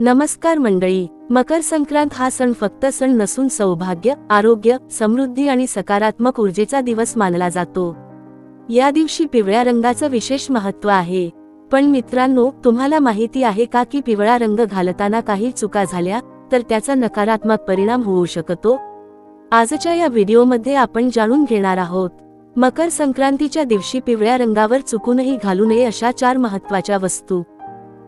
नमस्कार मंडळी, मकर संक्रांत हा सण फक्त सण नसून सौभाग्य, आरोग्य, समृद्धी आणि सकारात्मक ऊर्जेचा दिवस मानला जातो। या दिवशी पिवळ्या रंगाचं विशेष महत्त्व आहे। पण मित्रांनो, तुम्हाला माहिती आहे का की पिवळा रंग घालताना काही चुका झाल्या तर त्याचा नकारात्मक परिणाम होऊ शकतो? आजच्या या व्हिडिओमध्ये आपण जाणून घेणार आहोत मकर संक्रांतीच्या दिवशी पिवळ्या रंगावर चुकूनही घालू नये अशा 4 महत्त्वाच्या वस्तू,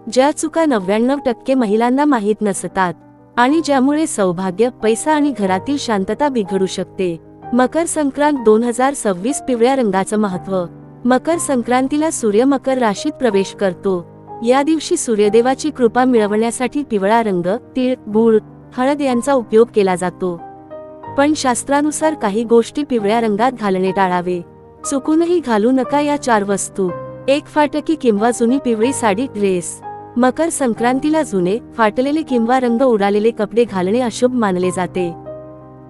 ज्या चुका 99% महिलांना माहीत नसतात आणि ज्यामुळे सौभाग्य, पैसा आणि घरातील शांतता बिघडू शकते। मकर संक्रांत 2026 पिवळ्या रंगाचं महत्त्व। मकर संक्रांतीला सूर्य मकर राशीत प्रवेश करतो। या दिवशी सूर्यदेवाची कृपा मिळवण्यासाठी पिवळा रंग, तीळ, गूळ, हळद यांचा उपयोग केला जातो। पण शास्त्रानुसार काही गोष्टी पिवळ्या रंगात घालणे टाळावे। चुकूनही घालू नका या 4 वस्तू। 1. फाटकी किंवा जुनी पिवळी साडी, ड्रेस। मकर संक्रांतीला जुने, फाटलेले किंवा रंग उडालेले कपडे घालणे अशुभ मानले जाते।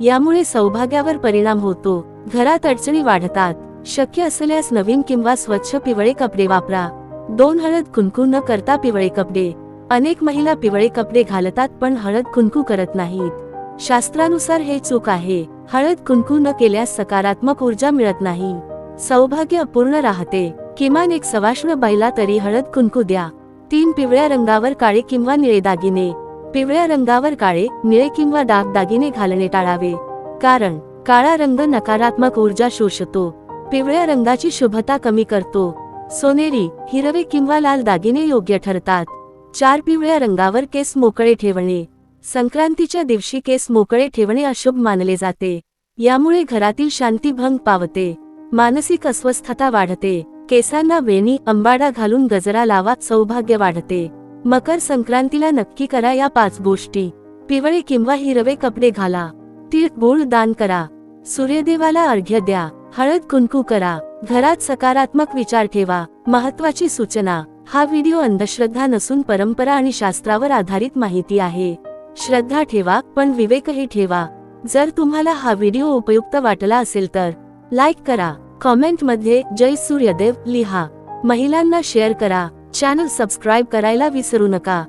यामुळे सौभाग्यावर परिणाम होतो, घरात अडचणी वाढतात। शक्य असल्यास नवीन किंवा स्वच्छ पिवळे कपडे वापरा। 2. हळद कुंकू न करता पिवळे कपडे। अनेक महिला पिवळे कपडे घालतात पण हळद कुंकू करत नाहीत। शास्त्रानुसार हे चूक आहे। हळद कुंकू न केल्यास सकारात्मक ऊर्जा मिळत नाही, सौभाग्य अपूर्ण राहते। किमान एक सवाष्ण बाईला तरी हळद कुंकू द्या। 3. पिवळ्या रंगावर काळे किंवा निळे दागिने। पिवळ्या रंगावर काळे, निळे किंवा डाग दागिने घालणे टाळावे, कारण काळा रंग नकारात्मक ऊर्जा शोषतो, पिवळ्या रंगाची शुभता कमी करतो। सोनेरी, हिरवे किंवा लाल दागिने योग्य ठरतात। 4. पिवळ्या रंगावर केस मोकळे ठेवणे। संक्रांतीच्या दिवशी केस मोकळे ठेवणे अशुभ मानले जाते। यामुळे घरातील शांती भंग पावते, मानसिक अस्वस्थता वाढते। केसांना वेणी, अंबाडा घालून गजरा लावा, सौभाग्य वाढते। मकर संक्रांतीला नक्की करा या 5 गोष्टी। पिवळे किंवा हिरवे कपडे घाला, तीळ गूळ दान करा, सूर्यदेवाला अर्घ्य द्या, हळद कुंकू करा, घरात सकारात्मक विचार ठेवा। महत्त्वाची सूचना, हा व्हिडिओ अंधश्रद्धा नसून परंपरा आणि शास्त्रावर आधारित माहिती आहे। श्रद्धा ठेवा पण विवेकही ठेवा। जर तुम्हाला हा व्हिडिओ उपयुक्त वाटला असेल तर लाईक करा, कॉमेंट मध्ये जय सूर्यदेव लिहा, महिलांना शेअर करा, चॅनल सबस्क्राइब करायला विसरू नका।